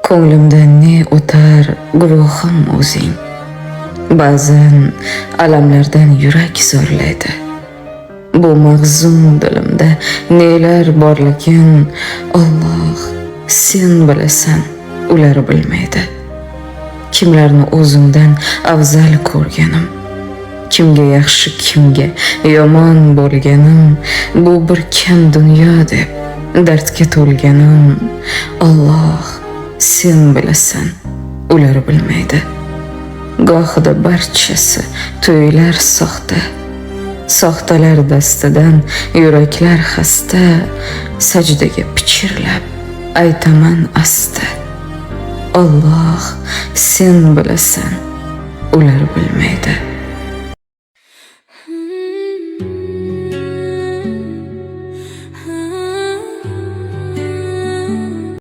Ko'nglimdan ne o'tar guvohim o'zing. Ba'zan alamlardan yurak zorlaydi. Bu mag'zum dilimda nelar borligin Alloh sen bilasan, ular bilmaydi. Kimlarni o'zimdan afzal ko'rganim, kimga yaxshi, kimga yomon bo'lganim, bu bir kam dunyo deb dardga to'lganim. Alloh sen bilasan, ular bilmaydi. Gohida barchasi to'ylar soxta, soxtalar dastidan yuraklar xasta. Sajdaga pichirlab aytaman asta, Alloh sen bilasan, ular bilmaydi.